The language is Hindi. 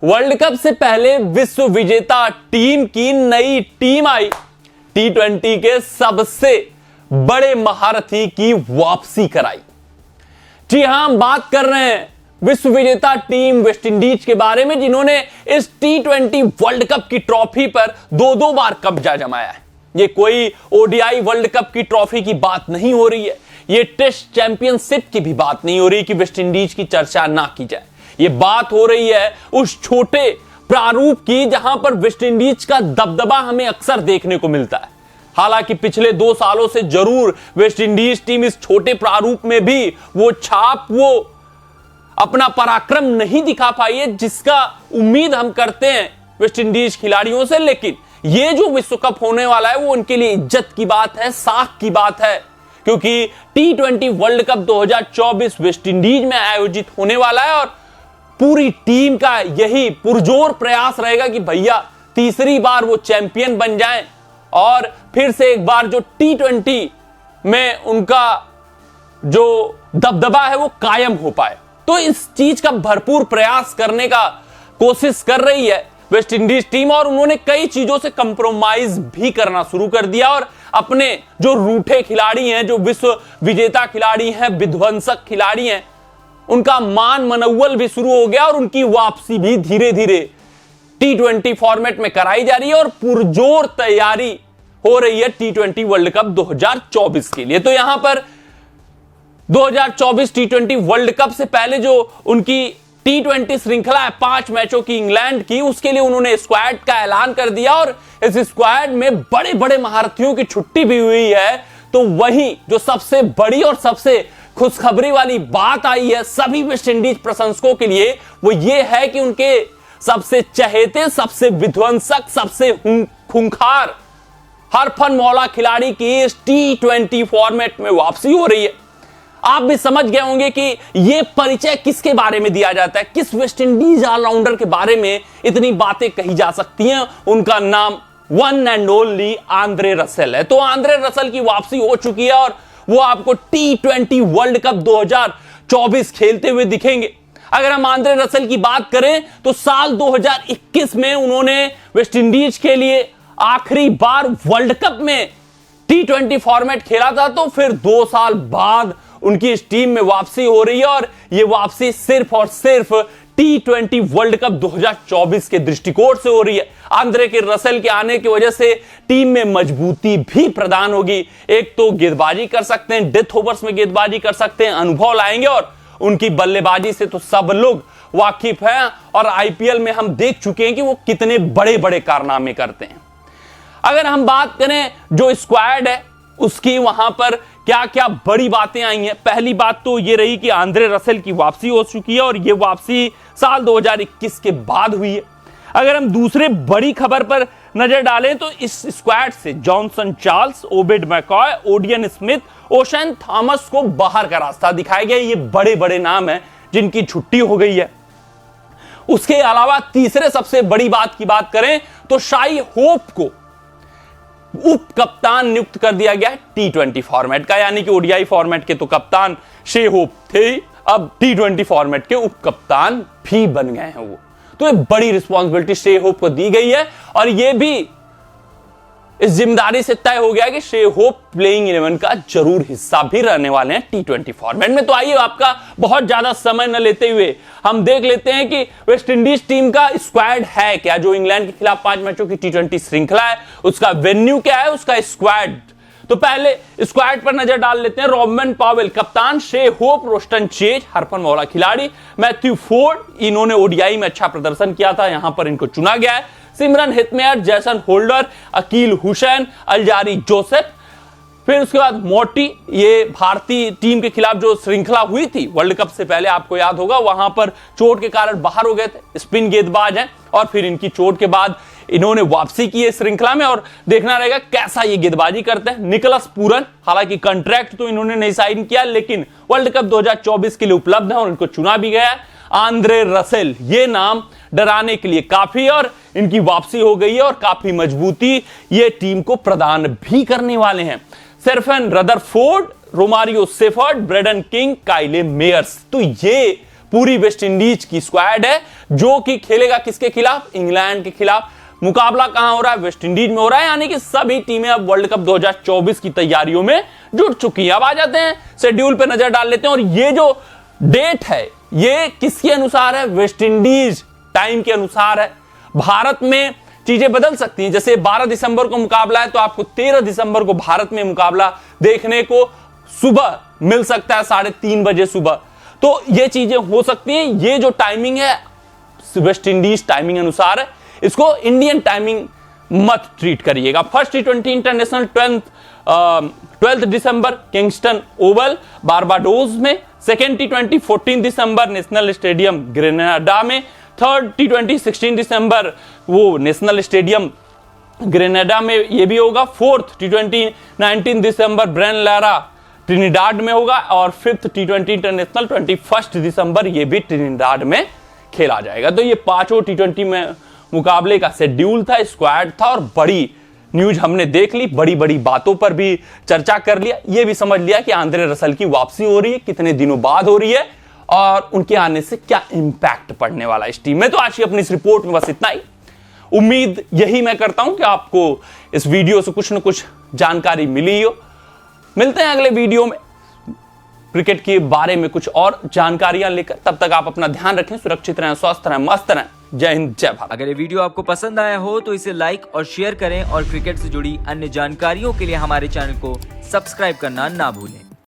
वर्ल्ड कप से पहले विश्व विजेता टीम की नई टीम आई। टी20 के सबसे बड़े महारथी की वापसी कराई। जी हां, हम बात कर रहे हैं विश्व विजेता टीम वेस्टइंडीज के बारे में, जिन्होंने इस टी20 वर्ल्ड कप की ट्रॉफी पर दो बार कब्जा जमाया है। ये कोई ओडीआई वर्ल्ड कप की ट्रॉफी की बात नहीं हो रही है, ये टेस्ट चैंपियनशिप की भी बात नहीं हो रही कि वेस्टइंडीज की चर्चा ना की जाए। ये बात हो रही है उस छोटे प्रारूप की जहां पर वेस्टइंडीज का दबदबा हमें अक्सर देखने को मिलता है। हालांकि पिछले 2 सालों से जरूर वेस्टइंडीज टीम इस छोटे प्रारूप में भी वो छाप, वो अपना पराक्रम नहीं दिखा पाई है जिसका उम्मीद हम करते हैं वेस्टइंडीज खिलाड़ियों से। लेकिन ये जो विश्व कप होने वाला है वो उनके लिए इज्जत की बात है, साख की बात है, क्योंकि टी20 वर्ल्ड कप 2024 वेस्टइंडीज में आयोजित होने वाला है और पूरी टीम का यही पुरजोर प्रयास रहेगा कि भैया तीसरी बार वो चैंपियन बन जाएं और फिर से एक बार जो टी20 में उनका जो दबदबा है वो कायम हो पाए। तो इस चीज का भरपूर प्रयास करने का कोशिश कर रही है वेस्टइंडीज टीम, और उन्होंने कई चीजों से कंप्रोमाइज भी करना शुरू कर दिया और अपने जो रूठे खिलाड़ी हैं, जो विश्व विजेता खिलाड़ी हैं, विध्वंसक खिलाड़ी हैं, उनका मान मनौवल भी शुरू हो गया और उनकी वापसी भी धीरे धीरे टी20 फॉर्मेट में कराई जा रही है और पुरजोर तैयारी हो रही है टी20 वर्ल्ड कप 2024 के लिए। तो यहां पर 2024 टी20 वर्ल्ड कप से पहले जो उनकी टी20 श्रृंखला है 5 मैचों की इंग्लैंड की, उसके लिए उन्होंने स्क्वाड का ऐलान कर दिया और इस स्क्वाड में बड़े बड़े महारथियों की छुट्टी भी हुई है। तो वहीं जो सबसे बड़ी और सबसे खुशखबरी वाली बात आई है सभी वेस्टइंडीज प्रशंसकों के लिए, वो ये है कि उनके सबसे चहेते, सबसे विध्वंसक, सबसे खूंखार हरफनमौला खिलाड़ी की इस टी20 फॉर्मेट में वापसी हो रही है। आप भी समझ गए होंगे कि यह परिचय किसके बारे में दिया जाता है, किस वेस्टइंडीज ऑलराउंडर के बारे में इतनी बातें कही जा सकती हैं। उनका नाम one and only Andre Russell है। तो आंद्रे रसेल की वापसी हो चुकी है और वो आपको टी20 वर्ल्ड कप 2024 खेलते हुए दिखेंगे। अगर हम आंद्रे रसेल की बात करें तो साल 2021 में उन्होंने वेस्टइंडीज के लिए आखिरी बार वर्ल्ड कप में टी20 फॉर्मेट खेला था, तो फिर 2 साल बाद उनकी इस टीम में वापसी हो रही है और यह वापसी सिर्फ और सिर्फ टी20 वर्ल्ड कप 2024 के दृष्टिकोण से हो रही है। आंद्रे के रसेल के आने की वजह से टीम में मजबूती भी प्रदान होगी। एक तो गेंदबाजी कर सकते हैं, डेथ ओवर्स में गेंदबाजी कर सकते हैं, अनुभव लाएंगे और उनकी बल्लेबाजी से तो सब लोग वाकिफ हैं और आईपीएल में हम देख चुके हैं कि वो कितने बड़े बड़े कारनामे करते हैं। अगर हम बात करें जो स्क्वाड है उसकी, वहां पर क्या क्या बड़ी बातें आई हैं। पहली बात तो ये रही कि आंद्रे रसेल की वापसी हो चुकी है और ये वापसी साल 2021 के बाद हुई है। अगर हम दूसरे बड़ी खबर पर नजर डालें तो इस स्क्वाड से Johnson Charles, obeyed McCoy, Odean Smith, Oshane Thomas को बाहर का रास्ता दिखाया गया। ये बड़े बड़े नाम हैं जिनकी छुट्टी हो गई है। उसके अलावा तीसरे सबसे बड़ी बात की बात करें तो शाई होप को उप कप्तान नियुक्त कर दिया गया है टी20 फॉर्मेट का, यानी कि ओडीआई फॉर्मेट के तो कप्तान शे होप थे, अब टी20 फॉर्मेट के उप कप्तान भी बन गए हैं वो। तो एक बड़ी रिस्पॉन्सिबिलिटी शे होप को दी गई है और यह भी इस जिम्मेदारी से तय हो गया कि शे होप प्लेइंग 11 का जरूर हिस्सा भी रहने वाले हैं टी20 फॉर्मेट में। तो आइए आपका बहुत ज्यादा समय न लेते हुए हम देख लेते हैं कि वेस्टइंडीज टीम का स्क्वाड है क्या। जो इंग्लैंड के खिलाफ 5 मैचों की टी20 श्रृंखला है उसका वेन्यू क्या है, उसका स्क्वाड। तो पहले स्क्वाड पर नजर डाल लेते हैं। रॉबमन पावेल कप्तान, शे होप, रोस्टन चेज हरफनमौला खिलाड़ी, मैथ्यू फोर्ड, इन्होंने ओडीआई में अच्छा प्रदर्शन किया था, यहां पर इनको चुना गया है, Shimron Hetmyer, Jason Holder, Akeal Hosein, Alzarri Joseph. फिर उसके बाद मोटी, ये भारतीय टीम के खिलाफ जो श्रृंखला हुई थी वर्ल्ड कप से पहले, आपको याद होगा वहां पर चोट के कारण बाहर हो गए थे, स्पिन गेंदबाज हैं और फिर इनकी चोट के बाद इन्होंने वापसी की है श्रृंखला में और देखना रहेगा कैसा ये गेंदबाजी करते हैं। निकोलस पूरन, हालांकि कॉन्ट्रैक्ट तो इन्होंने नहीं साइन किया लेकिन वर्ल्ड कप 2024 के लिए उपलब्ध है और इनको चुना भी गया है। आंद्रे रसेल, ये नाम डराने के लिए काफी है और इनकी वापसी हो गई है और काफी मजबूती ये टीम को प्रदान भी करने वाले हैं। Sherfane Rutherford, Romario Shepherd, Brandon King, Kyle Mayers, तो ये पूरी वेस्ट इंडीज की स्क्वाड है जो कि खेलेगा किसके खिलाफ? इंग्लैंड के खिलाफ। मुकाबला कहां हो रहा है? वेस्ट इंडीज में हो रहा है, यानी कि सभी टीमें अब वर्ल्ड कप 2024 की तैयारियों में जुट चुकी है। अब आ जाते हैं शेड्यूल पे नजर डाल लेते हैं, और ये जो डेट है ये किसके अनुसार है? वेस्ट इंडीज टाइम के अनुसार है। भारत में चीजें बदल सकती हैं, जैसे 12 दिसंबर को मुकाबला है तो आपको 13 दिसंबर को भारत में मुकाबला देखने को सुबह मिल सकता है 3:30 बजे सुबह। तो ये चीजें हो सकती हैं। ये जो टाइमिंग है वेस्ट इंडीज टाइमिंग अनुसार है, इसको इंडियन टाइमिंग मत ट्रीट करिएगा। फर्स्ट T20 इंटरनेशनल 12 दिसंबर किंगस्टन ओवल बारबाडोस में। सेकेंड T20 14 दिसंबर नेशनल स्टेडियम ग्रेनाडा में। थर्ड T20 16 दिसंबर वो नेशनल स्टेडियम ग्रेनाडा में ये भी होगा। फोर्थ T20 19 दिसंबर ब्रेन लारा ट्रिनिडाड में होगा। और फिफ्थ T20 इंटरनेशनल 21 दिसंबर ये भी ट्रिनिडाड में खेला जाएगा। तो ये पांचों T20 में मुकाबले का शेड्यूल था, स्क्वाड था, और बड़ी न्यूज हमने देख ली, बड़ी बड़ी बातों पर भी चर्चा कर लिया। ये भी समझ लिया कि आंद्रे रसल की वापसी हो रही है, कितने दिनों बाद हो रही है, और उनके आने से क्या इंपैक्ट पड़ने वाला इस टीम में। तो आज की अपनी इस रिपोर्ट में बस इतना ही। उम्मीद यही मैं करता हूं कि आपको इस वीडियो से कुछ न कुछ जानकारी मिली हो। मिलते हैं अगले वीडियो में क्रिकेट के बारे में कुछ और जानकारियां लेकर। तब तक आप अपना ध्यान रखें, सुरक्षित रहें, स्वस्थ रहें, मस्त रहें। जय हिंद, जय भारत। अगर ये वीडियो आपको पसंद आया हो तो इसे लाइक और शेयर करें, और क्रिकेट से जुड़ी अन्य जानकारियों के लिए हमारे चैनल को सब्सक्राइब करना ना भूलें।